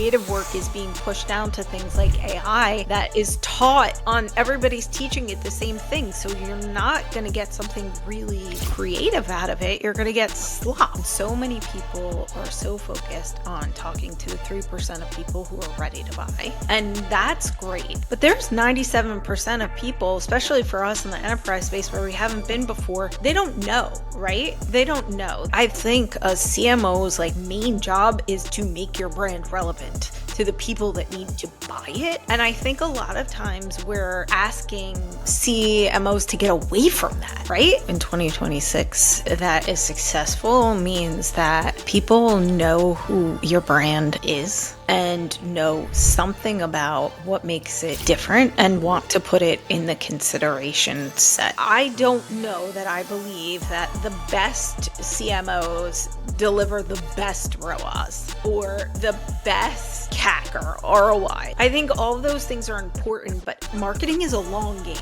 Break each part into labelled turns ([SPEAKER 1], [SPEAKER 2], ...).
[SPEAKER 1] creative work is being pushed down to things like AI that is taught on, everybody's teaching it the same thing. So you're not going to get something really creative out of it. You're going to get slop. So many people are so focused on talking to the 3% of people who are ready to buy. And that's great. But there's 97% of people, especially for us in the enterprise space where we haven't been before, they don't know, right? They don't know. I think a CMO's main job is to make your brand relevant to the people that need to buy it. And I think a lot of times we're asking CMOs to get away from that, right? In 2026, that is successful means that people know who your brand is and know something about what makes it different and want to put it in the consideration set. I don't know that I believe that the best CMOs deliver the best ROAS or the best CAC or ROI. I think all of those things are important, but marketing is a long game.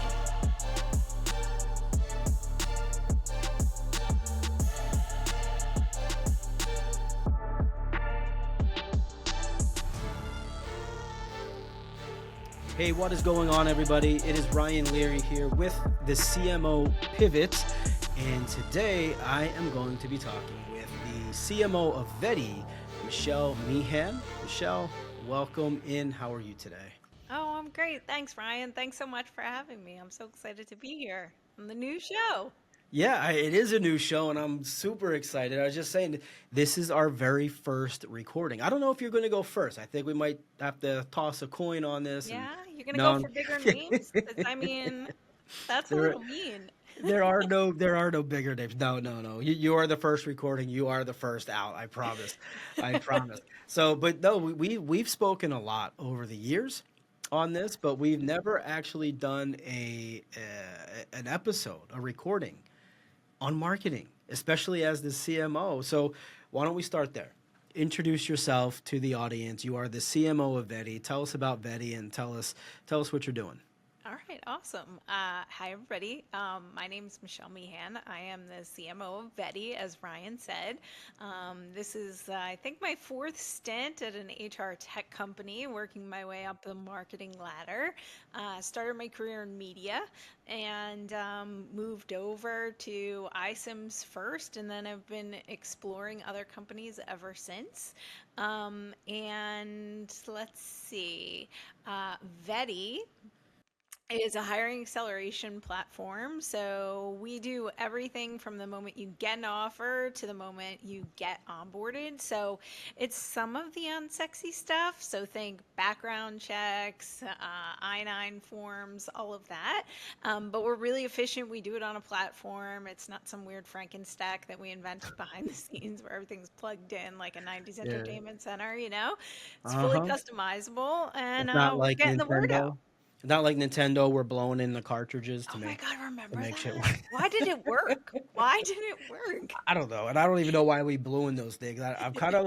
[SPEAKER 2] Hey, what is going on, everybody? It is Ryan Leary here with the CMO Pivot, and today I am going to be talking with the CMO of Vetty, Michelle Meehan. Michelle, welcome in. How are you today?
[SPEAKER 1] Oh, I'm great. Thanks, Ryan. Thanks so much for having me. I'm so excited to be here on the new show.
[SPEAKER 2] Yeah, it is a new show, and I'm super excited. I was just saying, this is our very first recording. I don't know if you're going to go first. I think we might have to toss a coin on this. And
[SPEAKER 1] Yeah, you're gonna go
[SPEAKER 2] no,
[SPEAKER 1] for bigger names? 'Cause, I mean, that's a
[SPEAKER 2] there
[SPEAKER 1] little mean.
[SPEAKER 2] there are no bigger names. No, no, no. You are the first recording. You are the first out. I promise. I promise. So, but no, we've spoken a lot over the years on this, but we've never actually done an episode, a recording on marketing, especially as the CMO. So, why don't we start there? Introduce yourself to the audience. You are the CMO of Vetty. Tell us about Vetty and tell us what you're doing.
[SPEAKER 1] All right, awesome. Hi, everybody. My name is Michelle Meehan. I am the CMO of Vetty, as Ryan said. This is, I think, my fourth stint at an HR tech company, working my way up the marketing ladder. Started my career in media and moved over to iSIMS first, and then I've been exploring other companies ever since. And let's see, Vetty is a hiring acceleration platform. So we do everything from the moment you get an offer to the moment you get onboarded. So it's some of the unsexy stuff. So think background checks, I-9 forms, all of that. But we're really efficient. We do it on a platform. It's not some weird Frankenstack that we invented behind the scenes where everything's plugged in like a 90s
[SPEAKER 2] Yeah.
[SPEAKER 1] entertainment center, you know? It's fully
[SPEAKER 2] Uh-huh.
[SPEAKER 1] customizable and
[SPEAKER 2] It's not
[SPEAKER 1] we're
[SPEAKER 2] like
[SPEAKER 1] getting the word out.
[SPEAKER 2] Nintendo. It's not like Nintendo. We're blowing in the cartridges
[SPEAKER 1] Oh my God,
[SPEAKER 2] to
[SPEAKER 1] remember
[SPEAKER 2] make shit
[SPEAKER 1] that?
[SPEAKER 2] work.
[SPEAKER 1] Why did it work? Why did it work?
[SPEAKER 2] I don't know, and I don't even know why we blew in those things. I'm kind of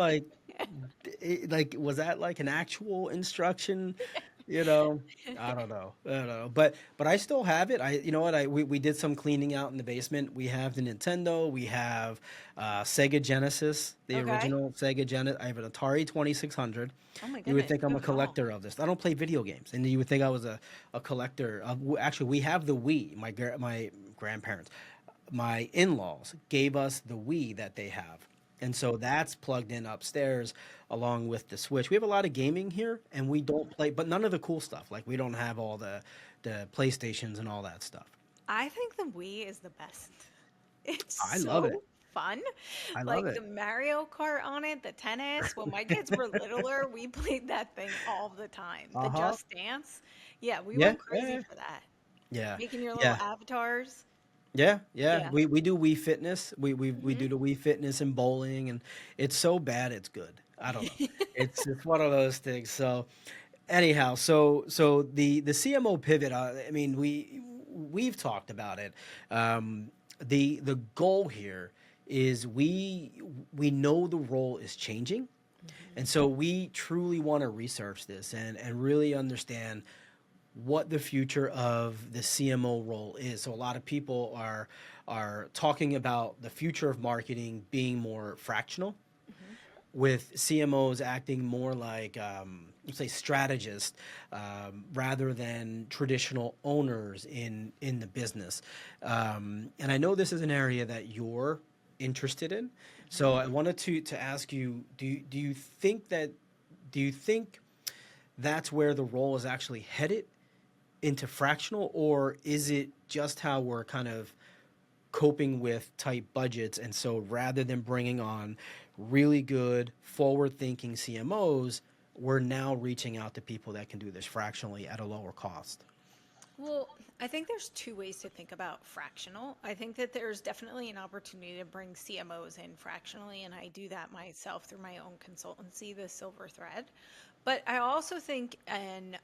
[SPEAKER 2] was that like an actual instruction? You know, I don't know. But I still have it. You know what? We did some cleaning out in the basement. We have the Nintendo. We have Sega Genesis, the
[SPEAKER 1] Okay.
[SPEAKER 2] original Sega Genesis. I have an Atari 2600.
[SPEAKER 1] Oh my
[SPEAKER 2] You would
[SPEAKER 1] goodness,
[SPEAKER 2] think I'm a
[SPEAKER 1] good call.
[SPEAKER 2] collector of this. I don't play video games, and you would think I was a collector of. Actually, we have the Wii. My grandparents, my in-laws gave us the Wii that they have. And so that's plugged in upstairs along with the Switch. We have a lot of gaming here and we don't play, but none of the cool stuff. Like we don't have all the PlayStations and all that stuff.
[SPEAKER 1] I think the Wii is the best. It's
[SPEAKER 2] I love it.
[SPEAKER 1] so fun.
[SPEAKER 2] I love
[SPEAKER 1] Like
[SPEAKER 2] it.
[SPEAKER 1] the Mario Kart on it, the tennis. When my kids were littler, we played that thing all the time. The
[SPEAKER 2] Uh-huh.
[SPEAKER 1] Just Dance. Yeah, we
[SPEAKER 2] Yeah,
[SPEAKER 1] went crazy
[SPEAKER 2] yeah,
[SPEAKER 1] for that.
[SPEAKER 2] yeah.
[SPEAKER 1] Making your little
[SPEAKER 2] Yeah.
[SPEAKER 1] avatars.
[SPEAKER 2] Yeah, yeah.
[SPEAKER 1] Yeah.
[SPEAKER 2] We do Wii Fitness. We
[SPEAKER 1] Hmm.
[SPEAKER 2] do the Wii Fitness and bowling and it's so bad it's good. I don't know. It's one of those things. So anyhow, so the CMO pivot. I mean, we've talked about it. The goal here is we know the role is changing, and so we truly want to research this and really understand what the future of the CMO role is. So a lot of people are talking about the future of marketing being more fractional,
[SPEAKER 1] Hmm.
[SPEAKER 2] with CMOs acting more like, let's say, strategists, rather than traditional owners in the business. And I know this is an area that you're interested in, so I wanted to ask you: do you think that do you think that's where the role is actually headed into fractional, or is it just how we're kind of coping with tight budgets? And so rather than bringing on really good forward thinking CMOs, we're now reaching out to people that can do this fractionally at a lower cost.
[SPEAKER 1] Well, I think there's two ways to think about fractional. I think that there's definitely an opportunity to bring CMOs in fractionally, and I do that myself through my own consultancy, the Silver Thread. But I also think in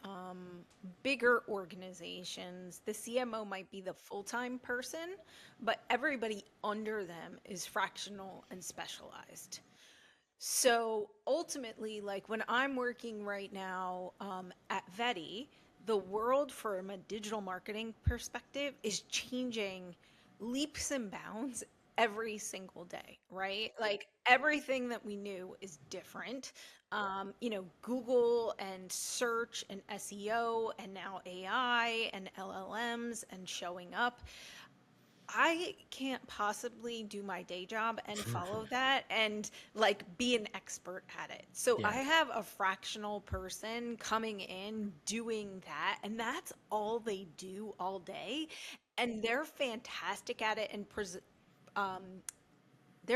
[SPEAKER 1] bigger organizations, the CMO might be the full-time person, but everybody under them is fractional and specialized. So ultimately, like when I'm working right now at Vetty, the world from a digital marketing perspective is changing leaps and bounds every single day, right? Like everything that we knew is different. Google and search and SEO and now AI and LLMs and showing up. I can't possibly do my day job and follow that and like be an expert at it. So I
[SPEAKER 2] Yeah.
[SPEAKER 1] have a fractional person coming in doing that, and that's all they do all day. And um, they're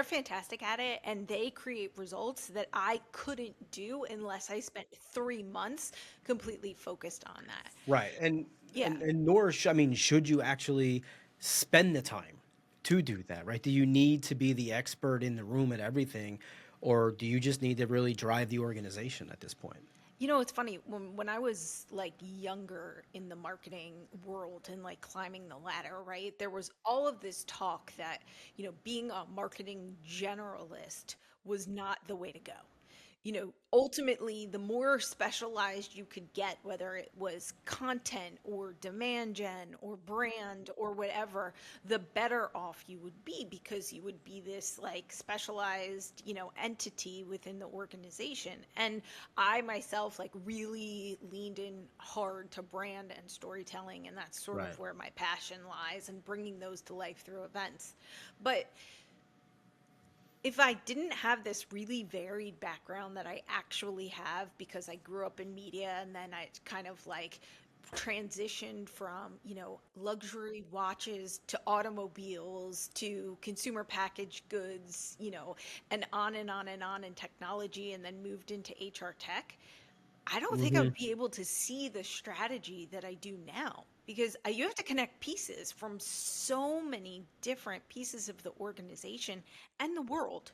[SPEAKER 1] fantastic at it, and they create results that I couldn't do unless I spent 3 months completely focused on that.
[SPEAKER 2] Right. And
[SPEAKER 1] Yeah.
[SPEAKER 2] nor I mean, should you actually spend the time to do that, right? Do you need to be the expert in the room at everything, or do you just need to really drive the organization at this point?
[SPEAKER 1] It's funny when I was like younger in the marketing world and like climbing the ladder, right? There was all of this talk that, being a marketing generalist was not the way to go. Ultimately, the more specialized you could get, whether it was content or demand gen or brand or whatever, the better off you would be because you would be this like specialized, entity within the organization. And I myself like really leaned in hard to brand and storytelling, and that's sort
[SPEAKER 2] Right.
[SPEAKER 1] of where my passion lies and bringing those to life through events. But if I didn't have this really varied background that I actually have because I grew up in media and then I kind of like transitioned from, luxury watches to automobiles to consumer packaged goods, and on and on and on in technology and then moved into HR tech, I don't think I
[SPEAKER 2] Hmm.
[SPEAKER 1] would be able to see the strategy that I do now because you have to connect pieces from so many different pieces of the organization and the world,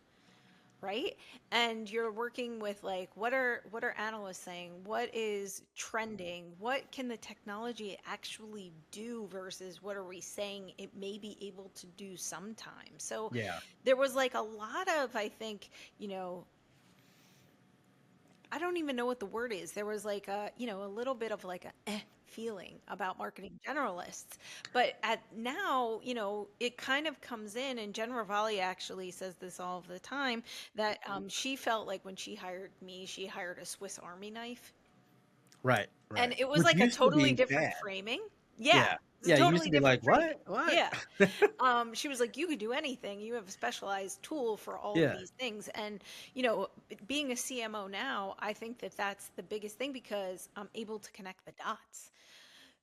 [SPEAKER 1] right? And you're working with like what are analysts saying? What is trending? What can the technology actually do versus what are we saying it may be able to do sometimes? So
[SPEAKER 2] Yeah.
[SPEAKER 1] there was like a lot of, I think, you know, I don't even know what the word is. There was like a little bit of like a feeling about marketing generalists. But at now, it kind of comes in, and Jen Ravalli actually says this all of the time that she felt like when she hired me, she hired a Swiss Army knife.
[SPEAKER 2] Right.
[SPEAKER 1] And
[SPEAKER 2] Right.
[SPEAKER 1] it was
[SPEAKER 2] Which
[SPEAKER 1] like a
[SPEAKER 2] used to
[SPEAKER 1] totally
[SPEAKER 2] be
[SPEAKER 1] different
[SPEAKER 2] bad.
[SPEAKER 1] framing. Yeah,
[SPEAKER 2] Yeah.
[SPEAKER 1] it's a
[SPEAKER 2] Yeah. You used
[SPEAKER 1] totally
[SPEAKER 2] to be like,
[SPEAKER 1] different framing.
[SPEAKER 2] what? What?
[SPEAKER 1] Yeah. She was like, you could do anything. You have a specialized tool for all of
[SPEAKER 2] Yeah.
[SPEAKER 1] these things. And, you know, being a CMO now, I think that that's the biggest thing because I'm able to connect the dots.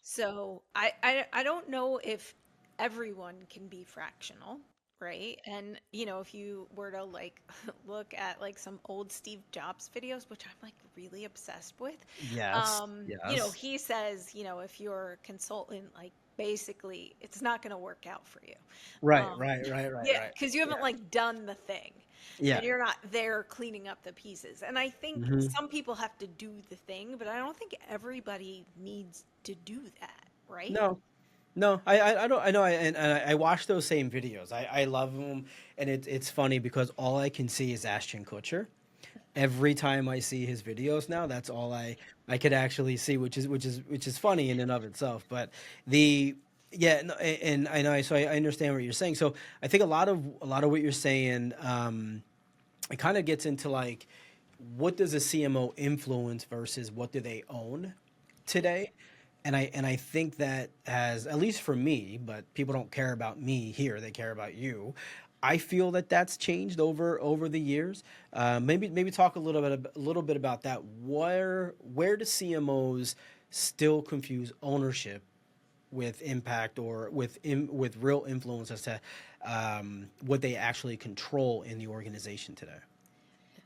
[SPEAKER 1] So I don't know if everyone can be fractional, right? And if you were to like look at like some old Steve Jobs videos, which I'm like really obsessed with,
[SPEAKER 2] Yes. Yes.
[SPEAKER 1] he says, if you're a consultant, like basically it's not going to work out for you.
[SPEAKER 2] Right.
[SPEAKER 1] Um,
[SPEAKER 2] Right. Right. Right.
[SPEAKER 1] yeah,
[SPEAKER 2] Right.
[SPEAKER 1] because you
[SPEAKER 2] Yeah.
[SPEAKER 1] haven't like done the thing
[SPEAKER 2] Yeah.
[SPEAKER 1] and you're not there cleaning up the pieces. And I think
[SPEAKER 2] Hmm.
[SPEAKER 1] some people have to do the thing, but I don't think everybody needs to do that, right?
[SPEAKER 2] No. No, I don't I know and I watch those same videos. I love them, and it's funny because all I can see is Ashton Kutcher. Every time I see his videos now, that's all I could actually see, which is funny in and of itself. But the yeah, no, and I know, so I understand what you're saying. So I think a lot of what you're saying, it kind of gets into like, what does a CMO influence versus what do they own today? And I think that has, at least for me, but people don't care about me here, they care about you. I feel that that's changed over the years. Maybe talk a little bit about that. Where do CMOs still confuse ownership with impact, or with real influence as to what they actually control in the organization today?
[SPEAKER 1] It's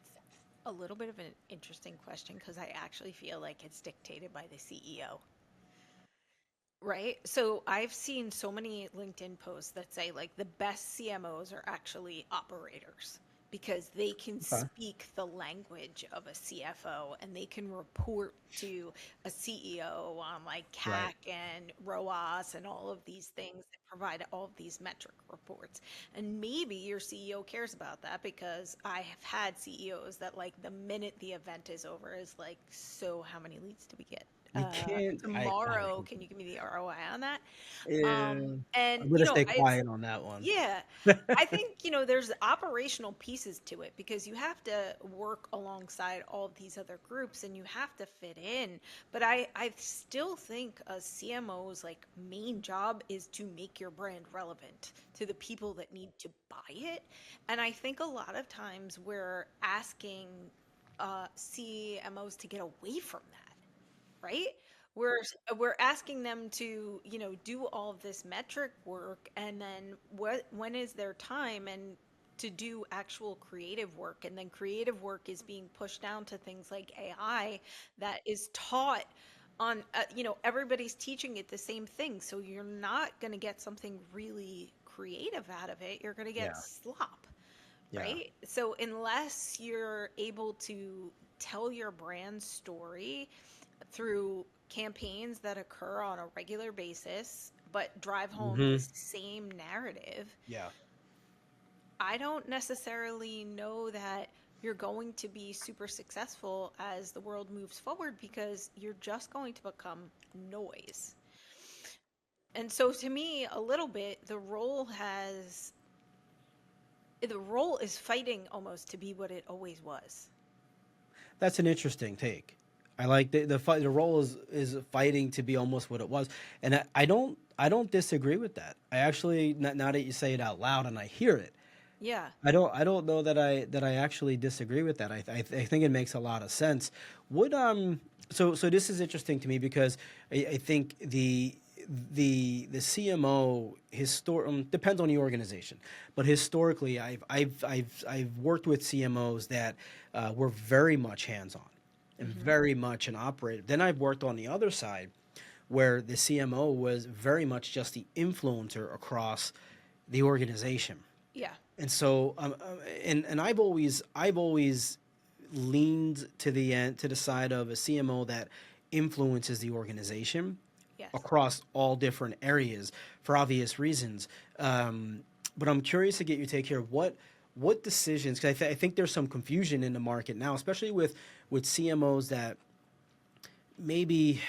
[SPEAKER 1] a little bit of an interesting question because I actually feel like it's dictated by the CEO. Right. So I've seen so many LinkedIn posts that say like the best CMOs are actually operators because they can
[SPEAKER 2] Okay.
[SPEAKER 1] speak the language of a CFO and they can report to a CEO on like
[SPEAKER 2] Right.
[SPEAKER 1] CAC and ROAS and all of these things that provide all of these metric reports. And maybe your CEO cares about that because I have had CEOs that like the minute the event is over is like, so how many leads do we get?
[SPEAKER 2] You can't. I don't
[SPEAKER 1] Tomorrow,
[SPEAKER 2] think
[SPEAKER 1] can
[SPEAKER 2] so.
[SPEAKER 1] you give me the ROI on that?
[SPEAKER 2] Yeah,
[SPEAKER 1] And
[SPEAKER 2] I'm gonna
[SPEAKER 1] you know,
[SPEAKER 2] stay
[SPEAKER 1] it's
[SPEAKER 2] quiet on that one.
[SPEAKER 1] yeah, I think, there's operational pieces to it because you have to work alongside all of these other groups and you have to fit in. But I still think a CMO's like main job is to make your brand relevant to the people that need to buy it. And I think a lot of times we're asking CMOs to get away from that, right? We're asking them to, do all of this metric work, and then when is their time and to do actual creative work, and then creative work is being pushed down to things like AI that is taught on everybody's teaching it the same thing, so you're not going to get something really creative out of it. You're going to get
[SPEAKER 2] Yeah,
[SPEAKER 1] slop,
[SPEAKER 2] yeah.
[SPEAKER 1] right? So unless you're able to tell your brand story through campaigns that occur on a regular basis but drive home the
[SPEAKER 2] Hmm.
[SPEAKER 1] same narrative,
[SPEAKER 2] Yeah.
[SPEAKER 1] I don't necessarily know that you're going to be super successful as the world moves forward because you're just going to become noise. And so to me, a little bit, the role is fighting almost to be what it always was.
[SPEAKER 2] That's an interesting take. I like the fight. The role is fighting to be almost what it was, and I don't disagree with that. I actually, now that you say it out loud and I hear it,
[SPEAKER 1] Yeah.
[SPEAKER 2] I don't know that I actually disagree with that. I think it makes a lot of sense. Would so this is interesting to me because I think the CMO depends on the organization, but historically I've worked with CMOs that were very much hands on and
[SPEAKER 1] Hmm.
[SPEAKER 2] very much an operator. Then I've worked on the other side where the CMO was very much just the influencer across the organization.
[SPEAKER 1] Yeah.
[SPEAKER 2] And so, and I've always leaned to the side of a CMO that influences the organization
[SPEAKER 1] Yes.
[SPEAKER 2] across all different areas for obvious reasons. But I'm curious to get your take here. What decisions? Because I think there's some confusion in the market now, especially with CMOs that maybe,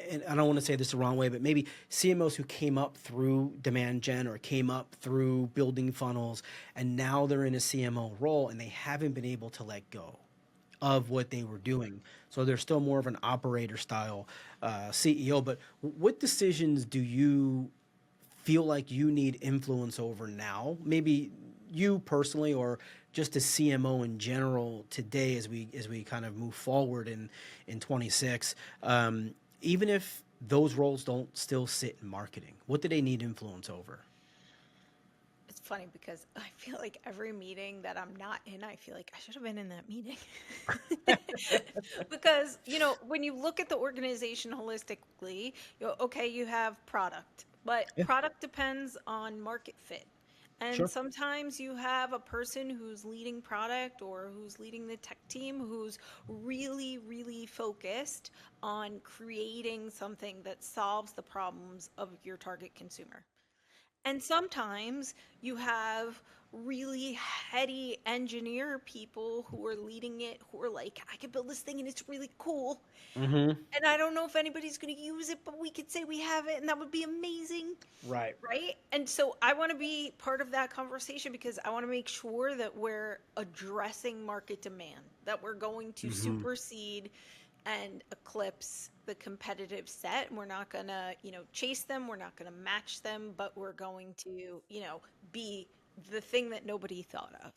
[SPEAKER 2] and I don't want to say this the wrong way, but maybe CMOs who came up through demand gen or came up through building funnels, and now they're in a CMO role and they haven't been able to let go of what they were doing. So they're still more of an operator style CEO. But what decisions do you feel like you need influence over now? Maybe you personally, or just a CMO in general today, as we kind of move forward in 26. Even if those roles don't still sit in marketing, what do they need influence over?
[SPEAKER 1] It's funny because I feel like every meeting that I'm not in, I feel like I should have been in that meeting. Because, when you look at the organization holistically, okay, you have product, but
[SPEAKER 2] Yeah,
[SPEAKER 1] product depends on market fit. And
[SPEAKER 2] sure.
[SPEAKER 1] sometimes you have a person who's leading product or who's leading the tech team who's really, really focused on creating something that solves the problems of your target consumer. And sometimes you have really heady engineer people who are leading it, who are like, I can build this thing and it's really cool.
[SPEAKER 2] Mm-hmm.
[SPEAKER 1] And I don't know if anybody's going to use it, but we could say we have it and that would be amazing.
[SPEAKER 2] Right.
[SPEAKER 1] Right. And so I want to be part of that conversation because I want to make sure that we're addressing market demand, that we're going to
[SPEAKER 2] Mm-hmm.
[SPEAKER 1] supersede and eclipse the competitive set. We're not going to, chase them. We're not going to match them, but we're going to, be the thing that nobody thought of.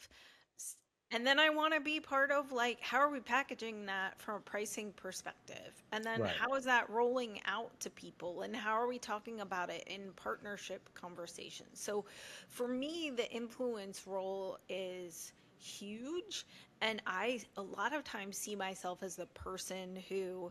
[SPEAKER 1] And then I want to be part of like, how are we packaging that from a pricing perspective? And then
[SPEAKER 2] Right.
[SPEAKER 1] how is that rolling out to people? And how are we talking about it in partnership conversations? So for me, the influence role is huge. And I, a lot of times, see myself as the person who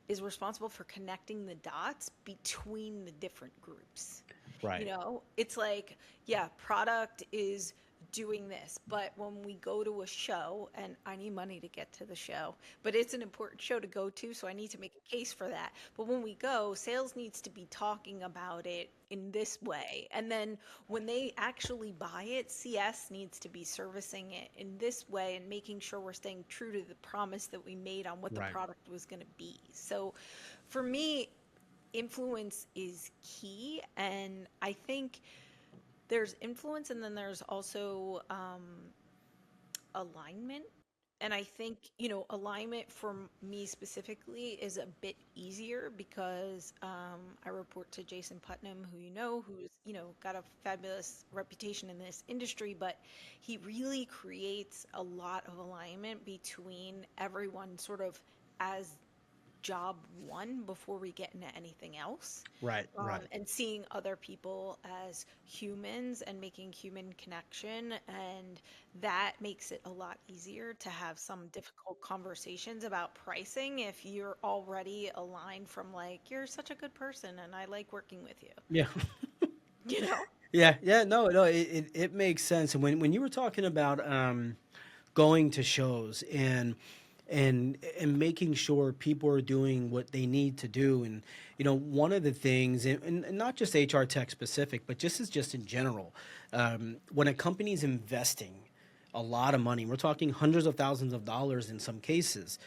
[SPEAKER 1] is responsible for connecting the dots between the different groups.
[SPEAKER 2] Right.
[SPEAKER 1] It's like, yeah, product is doing this, but when we go to a show, and I need money to get to the show, but it's an important show to go to, so I need to make a case for that. But when we go, sales needs to be talking about it in this way. And then when they actually buy it, CS needs to be servicing it in this way and making sure we're staying true to the promise that we made on what the
[SPEAKER 2] Right.
[SPEAKER 1] product was going to be. So for me, influence is key. And I think there's influence and then there's also alignment. And I think, alignment for me specifically is a bit easier because I report to Jason Putnam, who who's, got a fabulous reputation in this industry, but he really creates a lot of alignment between everyone sort of as job one before we get into anything else.
[SPEAKER 2] Right. Right.
[SPEAKER 1] And seeing other people as humans and making human connection. And that makes it a lot easier to have some difficult conversations about pricing if you're already aligned from like, you're such a good person and I like working with you,
[SPEAKER 2] Yeah.
[SPEAKER 1] you know?
[SPEAKER 2] Yeah. Yeah. No. No. It makes sense. And when you were talking about going to shows and making sure people are doing what they need to do, and one of the things, and not just HR tech specific, but just in general, when a company's investing a lot of money, we're talking hundreds of thousands of dollars in some cases,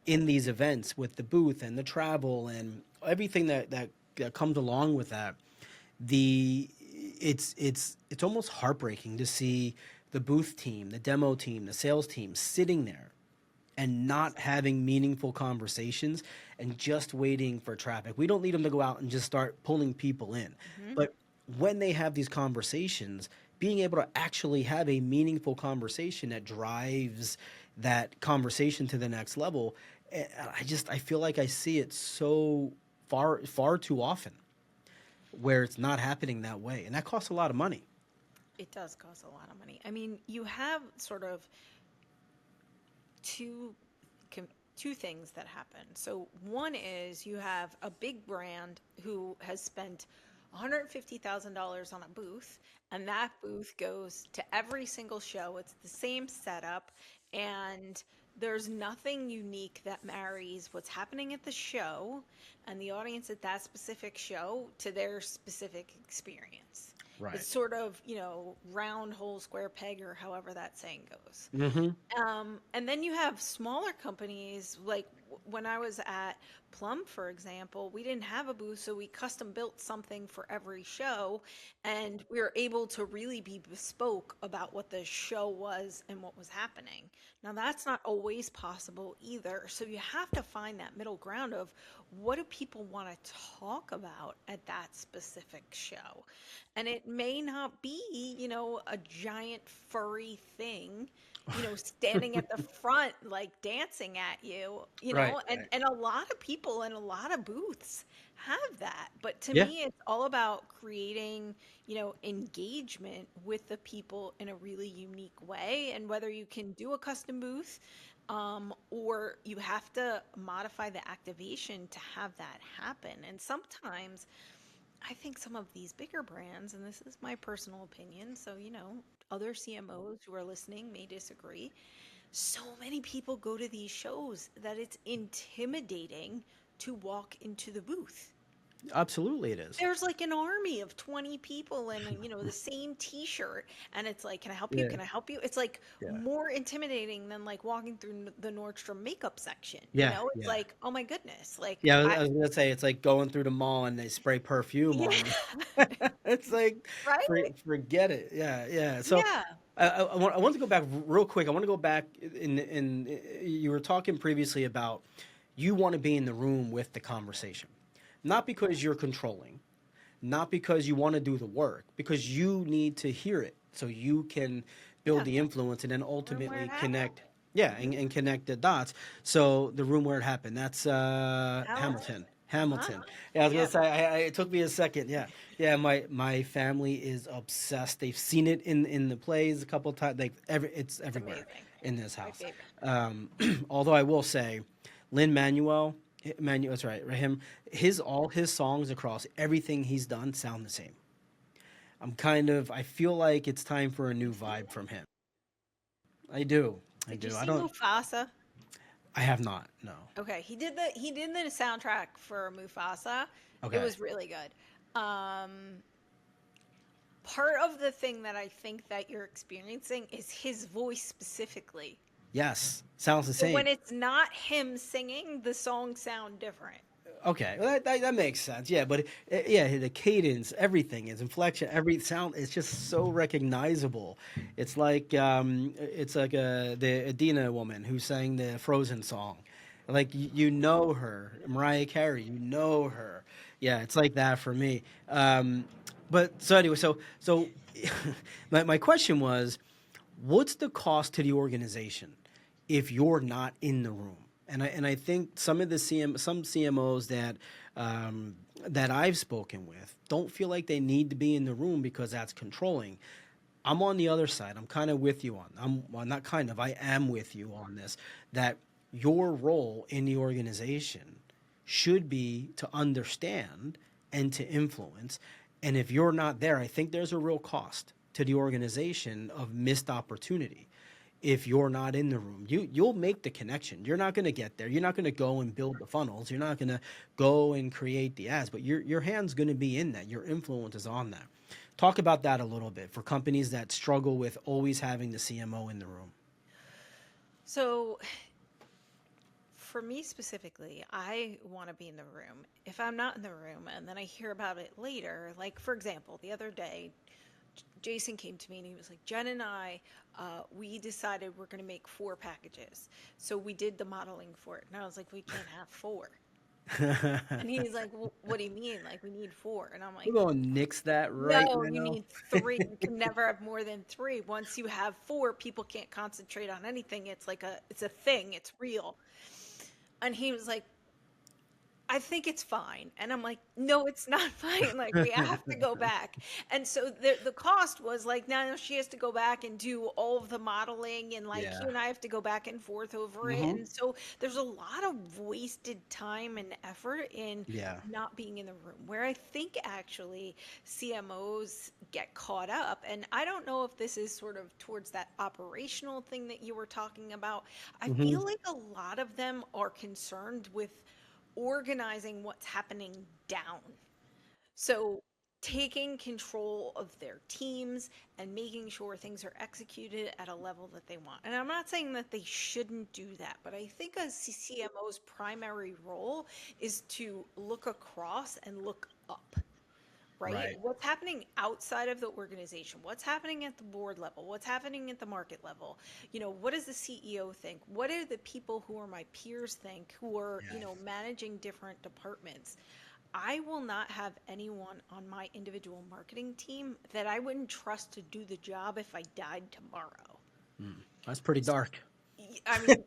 [SPEAKER 2] in these events with the booth and the travel and everything that comes along with that, the it's almost heartbreaking to see the booth team, the demo team, the sales team sitting there and not having meaningful conversations and just waiting for traffic. We don't need them to go out and just start pulling people in.
[SPEAKER 1] Hmm.
[SPEAKER 2] But when they have these conversations, being able to actually have a meaningful conversation that drives that conversation to the next level, I feel like I see it so far too often where it's not happening that way. And that costs a lot of money.
[SPEAKER 1] It does cost a lot of money. I mean, you have sort of two two things that happen. So one is you have a big brand who has spent $150,000 on a booth, and that booth goes to every single show. It's the same setup, and there's nothing unique that marries what's happening at the show and the audience at that specific show to their specific experience.
[SPEAKER 2] Right.
[SPEAKER 1] It's sort of, round hole, square peg, or however that saying goes.
[SPEAKER 2] Mm-hmm.
[SPEAKER 1] And then you have smaller companies like when I was at Plum, for example, we didn't have a booth, so we custom built something for every show, and we were able to really be bespoke about what the show was and what was happening. Now, that's not always possible either, so you have to find that middle ground of what do people want to talk about at that specific show. And it may not be, a giant furry thing, standing at the front, like dancing at you,
[SPEAKER 2] Right.
[SPEAKER 1] and,
[SPEAKER 2] Right.
[SPEAKER 1] and a lot of people and a lot of booths have that. But to
[SPEAKER 2] Yeah.
[SPEAKER 1] me, it's all about creating, engagement with the people in a really unique way. And whether you can do a custom booth, or you have to modify the activation to have that happen. And sometimes I think some of these bigger brands, and this is my personal opinion, so, other CMOs who are listening may disagree. So many people go to these shows that it's intimidating to walk into the booth.
[SPEAKER 2] Absolutely, it is.
[SPEAKER 1] There's like an army of 20 people in, the same t-shirt, and it's like, can I help you?
[SPEAKER 2] Yeah,
[SPEAKER 1] Can I help you? It's like
[SPEAKER 2] yeah,
[SPEAKER 1] more intimidating than like walking through the Nordstrom makeup section,
[SPEAKER 2] yeah,
[SPEAKER 1] It's
[SPEAKER 2] yeah.
[SPEAKER 1] like, oh my goodness, like
[SPEAKER 2] Yeah,
[SPEAKER 1] I
[SPEAKER 2] I was gonna say it's like going through the mall and they spray perfume
[SPEAKER 1] yeah,
[SPEAKER 2] on you. It's like,
[SPEAKER 1] right?
[SPEAKER 2] forget it. Yeah, yeah. So
[SPEAKER 1] Yeah.
[SPEAKER 2] I want to go back real quick. I want to go back you were talking previously about you want to be in the room with the conversation, not because you're controlling, not because you want to do the work, because you need to hear it so you can build
[SPEAKER 1] Yeah.
[SPEAKER 2] the influence and then
[SPEAKER 1] Room where it
[SPEAKER 2] ultimately
[SPEAKER 1] happened.
[SPEAKER 2] connect. Yeah,
[SPEAKER 1] Hmm.
[SPEAKER 2] and connect the dots. So the room where it happened, that's
[SPEAKER 1] Hamilton.
[SPEAKER 2] Hamilton.
[SPEAKER 1] Uh-huh.
[SPEAKER 2] Hamilton. Yeah, I was gonna
[SPEAKER 1] Yeah.
[SPEAKER 2] say. It took me a second. Yeah, yeah. My family is obsessed. They've seen it in the plays a couple of times. Like it's
[SPEAKER 1] It's
[SPEAKER 2] everywhere
[SPEAKER 1] amazing.
[SPEAKER 2] in this
[SPEAKER 1] My
[SPEAKER 2] house.
[SPEAKER 1] favorite.
[SPEAKER 2] Um, although I will say, Lin Manuel, that's right. Him, all his songs across everything he's done sound the same. I feel like it's time for a new vibe from him. I do. I
[SPEAKER 1] Did you
[SPEAKER 2] do. I
[SPEAKER 1] see
[SPEAKER 2] don't.
[SPEAKER 1] Mufasa?
[SPEAKER 2] I have not. No.
[SPEAKER 1] Okay, he did the soundtrack for Mufasa. It
[SPEAKER 2] Okay.
[SPEAKER 1] was really good. Part of the thing that I think that you're experiencing is his voice specifically.
[SPEAKER 2] Yes. Sounds the
[SPEAKER 1] So
[SPEAKER 2] same.
[SPEAKER 1] when it's not him singing, the songs sound different.
[SPEAKER 2] Okay, well, that makes sense. Yeah, but yeah, the cadence, everything, is inflection, every sound is just so recognizable. It's like the Adina woman who sang the Frozen song. Like you know her, Mariah Carey, you know her. Yeah, it's like that for me. But so anyway, so my question was, what's the cost to the organization if you're not in the room? And I think some CMOs that I've spoken with don't feel like they need to be in the room because that's controlling. I'm on the other side. I'm kind of with you on. I'm well, not kind of. I am with you on this. That your role in the organization should be to understand and to influence. And if you're not there, I think there's a real cost to the organization of missed opportunity. If you're not in the room, you'll make the connection. You're not going to get there. You're not going to go and build the funnels. You're not going to go and create the ads, but your hand's going to be in that. Your influence is on that. Talk about that a little bit for companies that struggle with always having the CMO in the room.
[SPEAKER 1] So for me specifically, I want to be in the room. If I'm not in the room and then I hear about it later, like for example, the other day, Jason came to me and he was like, Jen and I, we decided we're going to make 4 packages. So we did the modeling for it. And I was like, we can't have four. And he's like, well, what do you mean? Like, we need four. And I'm
[SPEAKER 2] We're
[SPEAKER 1] like,
[SPEAKER 2] going to nix that right
[SPEAKER 1] no, you
[SPEAKER 2] now.
[SPEAKER 1] need three. You can never have more than three. Once you have four, people can't concentrate on anything. It's a thing. It's real. And he was like, I think it's fine. And I'm like, no, it's not fine. Like, we have to go back. And so the cost was like, now she has to go back and do all of the modeling, and like
[SPEAKER 2] Yeah.
[SPEAKER 1] you and I have to go back and forth over it.
[SPEAKER 2] Hmm.
[SPEAKER 1] And so there's a lot of wasted time and effort in
[SPEAKER 2] Yeah.
[SPEAKER 1] not being in the room, where I think actually CMOs get caught up. And I don't know if this is sort of towards that operational thing that you were talking about. I
[SPEAKER 2] Hmm.
[SPEAKER 1] feel like a lot of them are concerned with organizing what's happening down. So, taking control of their teams and making sure things are executed at a level that they want. And I'm not saying that they shouldn't do that, but I think a CMO's primary role is to look across and look up, right?
[SPEAKER 2] Right.
[SPEAKER 1] What's happening outside of the organization? What's happening at the board level? What's happening at the market level? What does the CEO think? What do the people who are my peers think, who are,
[SPEAKER 2] Yeah.
[SPEAKER 1] managing different departments? I will not have anyone on my individual marketing team that I wouldn't trust to do the job if I died tomorrow.
[SPEAKER 2] Mm. That's pretty dark.
[SPEAKER 1] I mean,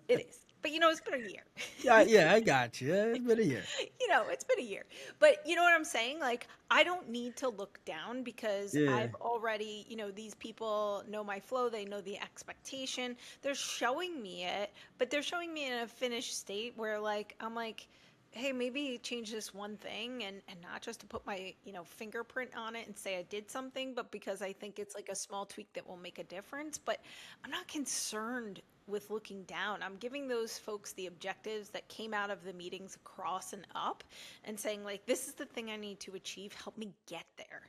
[SPEAKER 1] it is. But it's been a year.
[SPEAKER 2] Yeah, yeah, I got you. It's been a year.
[SPEAKER 1] It's been a year. But you know what I'm saying? Like, I don't need to look down because
[SPEAKER 2] Yeah.
[SPEAKER 1] I've already, these people know my flow. They know the expectation. They're showing me it, but they're showing me in a finished state where, like, I'm like, hey, maybe change this one thing, and not just to put my, fingerprint on it and say I did something, but because I think it's like a small tweak that will make a difference. But I'm not concerned with looking down. I'm giving those folks the objectives that came out of the meetings across and up and saying, like, this is the thing I need to achieve. Help me get there.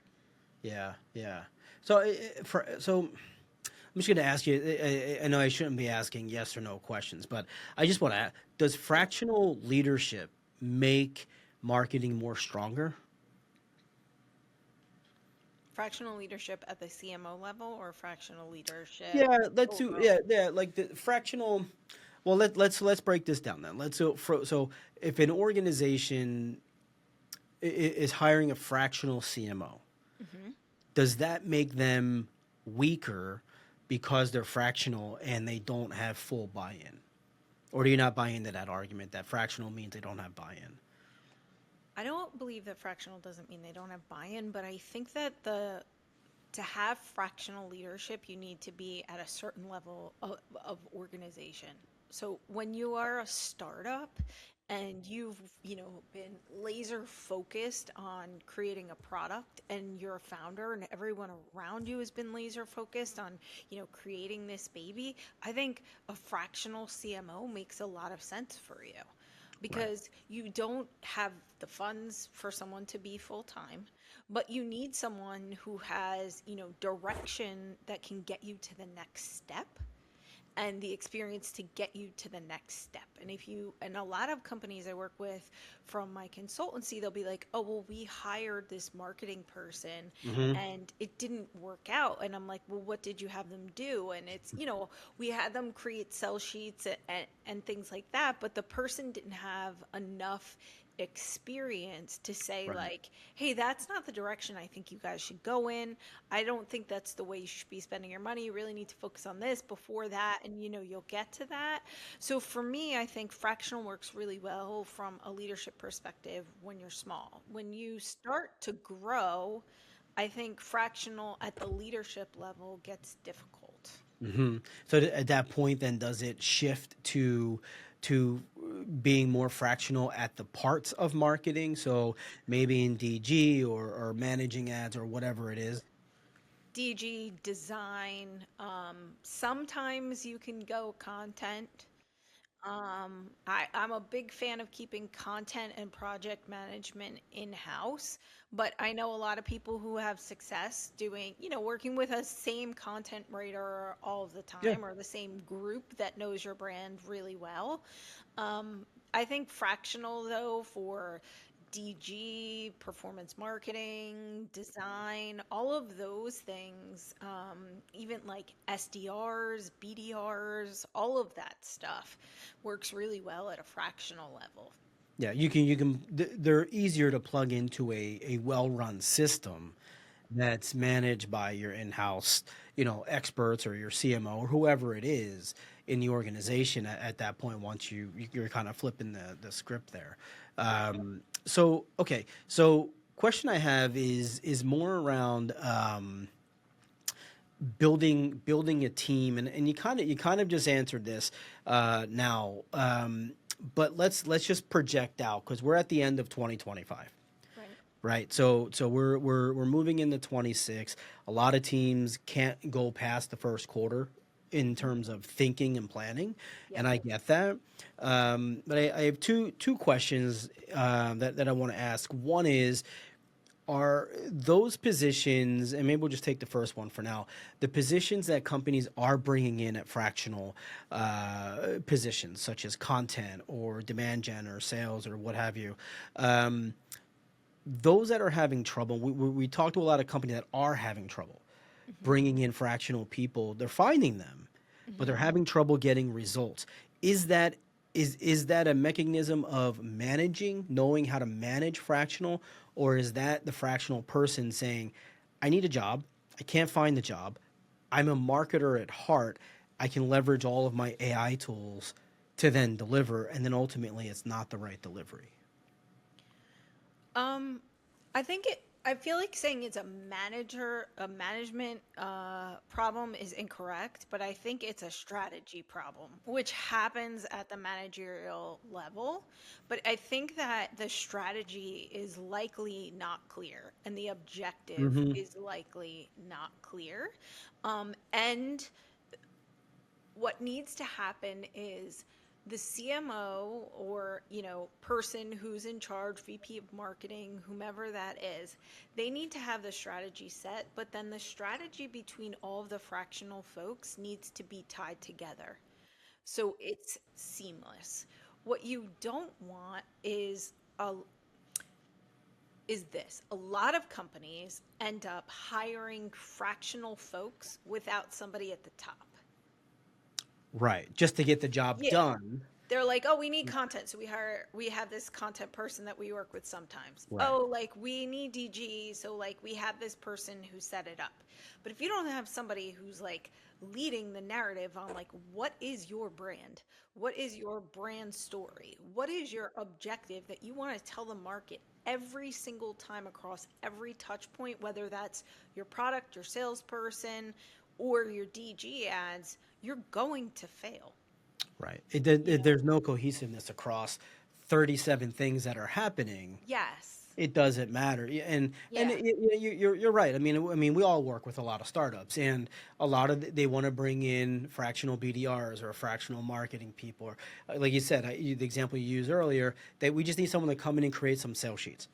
[SPEAKER 2] Yeah, yeah. So, so I'm just going to ask you. I know I shouldn't be asking yes or no questions, but I just want to ask: does fractional leadership make marketing more stronger?
[SPEAKER 1] Fractional leadership at the CMO level or fractional leadership
[SPEAKER 2] Yeah, let's do.
[SPEAKER 1] overall?
[SPEAKER 2] Yeah, yeah. Like the fractional. Well, let's break this down then. So if an organization is hiring a fractional CMO,
[SPEAKER 1] Hmm.
[SPEAKER 2] does that make them weaker because they're fractional and they don't have full buy-in? Or do you not buy into that argument that fractional means they don't have buy-in?
[SPEAKER 1] I don't believe that fractional doesn't mean they don't have buy-in, but I think that the to have fractional leadership, you need to be at a certain level of organization. So when you are a startup and you've, been laser focused on creating a product and you're a founder and everyone around you has been laser focused on, creating this baby, I think a fractional CMO makes a lot of sense for you
[SPEAKER 2] Right.
[SPEAKER 1] because you don't have the funds for someone to be full time, but you need someone who has, direction that can get you to the next step and the experience to get you to the next step. And a lot of companies I work with from my consultancy, they'll be like, oh, well, we hired this marketing person
[SPEAKER 2] Mm-hmm.
[SPEAKER 1] and it didn't work out. And I'm like, well, what did you have them do? And it's, we had them create sell sheets and things like that, but the person didn't have enough experience to say
[SPEAKER 2] Right.
[SPEAKER 1] like, hey, that's not the direction I think you guys should go in. I don't think that's the way you should be spending your money. You really need to focus on this before that, and you'll get to that. So for me, I think fractional works really well from a leadership perspective when you're small. When you start to grow, I think fractional at the leadership level gets difficult.
[SPEAKER 2] Mm-hmm. So at that point, then does it shift to being more fractional at the parts of marketing? So maybe in DG or managing ads or whatever it is.
[SPEAKER 1] DG, design, sometimes you can go content. I'm a big fan of keeping content and project management in-house, but I know a lot of people who have success doing, working with a same content writer all of the
[SPEAKER 2] Yeah.
[SPEAKER 1] time or the same group that knows your brand really well. I think fractional though for DG, performance marketing, design, all of those things, even like SDRs, BDRs, all of that stuff works really well at a fractional level.
[SPEAKER 2] Yeah, they're easier to plug into a well-run system that's managed by your in-house, experts or your CMO or whoever it is in the organization at that point once you're kind of flipping the script there. So okay, so question I have is more around building a team and you kind of just answered this now but let's just project out because we're at the end of 2025,
[SPEAKER 1] Right.
[SPEAKER 2] right? So we're moving into 26. A lot of teams can't go past the first quarter in terms of thinking and planning,
[SPEAKER 1] Yep.
[SPEAKER 2] and I get that. But I have two questions that I want to ask. One is, are those positions, and maybe we'll just take the first one for now, the positions that companies are bringing in at fractional positions, such as content or demand gen or sales or what have you, um, those that are having trouble, we talked to a lot of companies that are having trouble
[SPEAKER 1] Hmm.
[SPEAKER 2] bringing in fractional people. They're finding them, but they're
[SPEAKER 1] Hmm.
[SPEAKER 2] having trouble getting results. Is that is that a mechanism of managing, knowing how to manage fractional, or is that the fractional person saying, "I need a job. I can't find the job. I'm a marketer at heart. I can leverage all of my AI tools to then deliver, and then ultimately it's not the right delivery."
[SPEAKER 1] Um, I feel like saying it's a management problem is incorrect, but I think it's a strategy problem, which happens at the managerial level. But I think that the strategy is likely not clear and the objective
[SPEAKER 2] Mm-hmm.
[SPEAKER 1] is likely not clear. And what needs to happen is the CMO or, person who's in charge, VP of marketing, whomever that is, they need to have the strategy set, but then the strategy between all of the fractional folks needs to be tied together. So it's seamless. What you don't want a is this. A lot of companies end up hiring fractional folks without somebody at the top.
[SPEAKER 2] Right. Just to get the job
[SPEAKER 1] Yeah.
[SPEAKER 2] done.
[SPEAKER 1] They're like, oh, we need content. So we have this content person that we work with sometimes.
[SPEAKER 2] Right.
[SPEAKER 1] Oh, like we need DG. So like we have this person who set it up. But if you don't have somebody who's like leading the narrative on like, what is your brand? What is your brand story? What is your objective that you want to tell the market every single time across every touch point, whether that's your product, your salesperson, or your DG ads, you're going to fail.
[SPEAKER 2] Right.
[SPEAKER 1] You know?
[SPEAKER 2] There's no cohesiveness across 37 things that are happening.
[SPEAKER 1] Yes.
[SPEAKER 2] It doesn't matter. And
[SPEAKER 1] Yeah.
[SPEAKER 2] you're right. I mean, we all work with a lot of startups, and a lot of they want to bring in fractional BDRs or fractional marketing people, or like you said, the example you used earlier, that we just need someone to come in and create some sales sheets.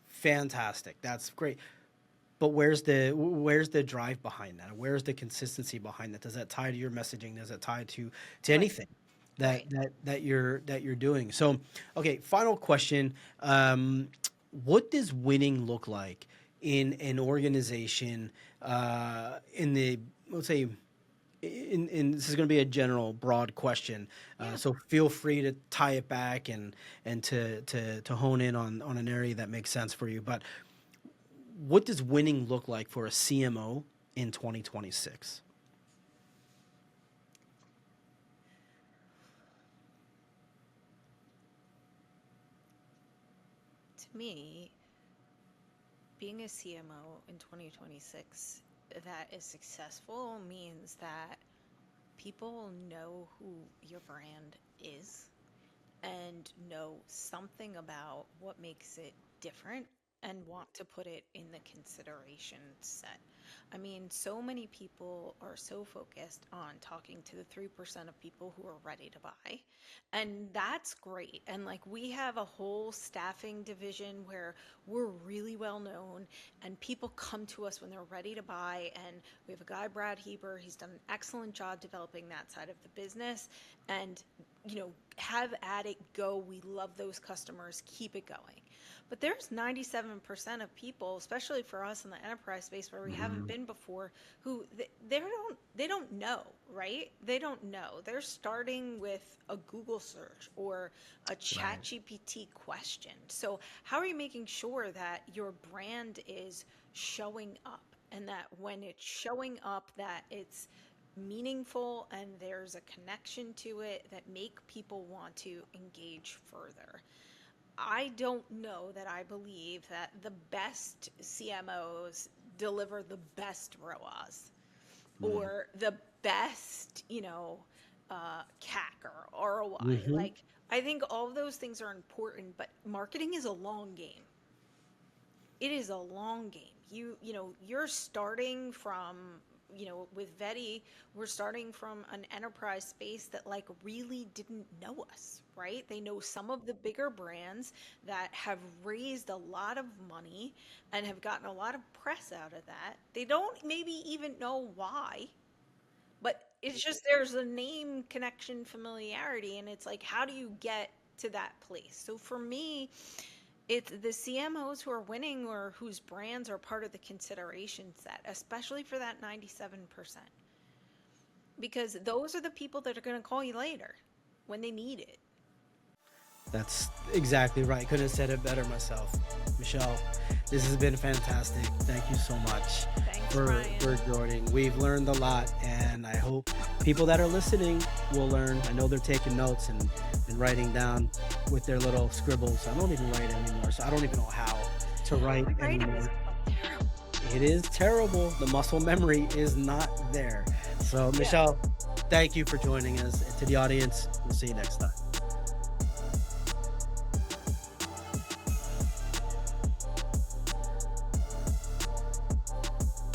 [SPEAKER 2] Fantastic. That's great. But where's the drive behind that? Where's the consistency behind that? Does that tie to your messaging? Does it tie to
[SPEAKER 1] Right.
[SPEAKER 2] anything that
[SPEAKER 1] Right.
[SPEAKER 2] that you're doing? So, okay, final question. What does winning look like in an organization? In the let's say, in this is going to be a general, broad question.
[SPEAKER 1] Yeah.
[SPEAKER 2] So feel free to tie it back and to hone in on an area that makes sense for you. But what does winning look like for a CMO in 2026?
[SPEAKER 1] To me, being a CMO in 2026 that is successful means that people know who your brand is and know something about what makes it different and want to put it in the consideration set. I mean, so many people are so focused on talking to the 3% of people who are ready to buy. And that's great. And like we have a whole staffing division where we're really well known and people come to us when they're ready to buy. And we have a guy, Brad Heber, he's done an excellent job developing that side of the business. And have at it, go. We love those customers. Keep it going. But there's 97% of people, especially for us in the enterprise space where we haven't
[SPEAKER 2] Mhm.
[SPEAKER 1] been before, who they don't know, right? They don't know. They're starting with a Google search or a chat
[SPEAKER 2] Right.
[SPEAKER 1] GPT question. So how are you making sure that your brand is showing up and that when it's showing up that it's meaningful and there's a connection to it that make people want to engage further? I don't know that I believe that the best CMOs deliver the best ROAS
[SPEAKER 2] Mm.
[SPEAKER 1] or the best, CAC or ROI.
[SPEAKER 2] Hmm.
[SPEAKER 1] Like, I think all of those things are important, but marketing is a long game. It is a long game. You're starting from, with Vetty, we're starting from an enterprise space that like really didn't know us, right? They know some of the bigger brands that have raised a lot of money and have gotten a lot of press out of that. They don't maybe even know why, but it's just there's a name connection familiarity, and it's like, how do you get to that place? So for me, it's the CMOs who are winning or whose brands are part of the consideration set, especially for that 97%. Because those are the people that are going to call you later when they need it.
[SPEAKER 2] That's exactly right. Couldn't have said it better myself. Michelle, this has been fantastic. Thank you so much
[SPEAKER 1] Thanks,
[SPEAKER 2] for
[SPEAKER 1] Ryan.
[SPEAKER 2] joining. We've learned a lot, and I hope people that are listening will learn. I know they're taking notes and writing down with their little scribbles. I don't even write anymore, so I don't even know how to write
[SPEAKER 1] My writing is
[SPEAKER 2] anymore.
[SPEAKER 1] terrible.
[SPEAKER 2] It is terrible. The muscle memory is not there. So,
[SPEAKER 1] Yeah.
[SPEAKER 2] Michelle, thank you for joining us. To the audience, we'll see you next time.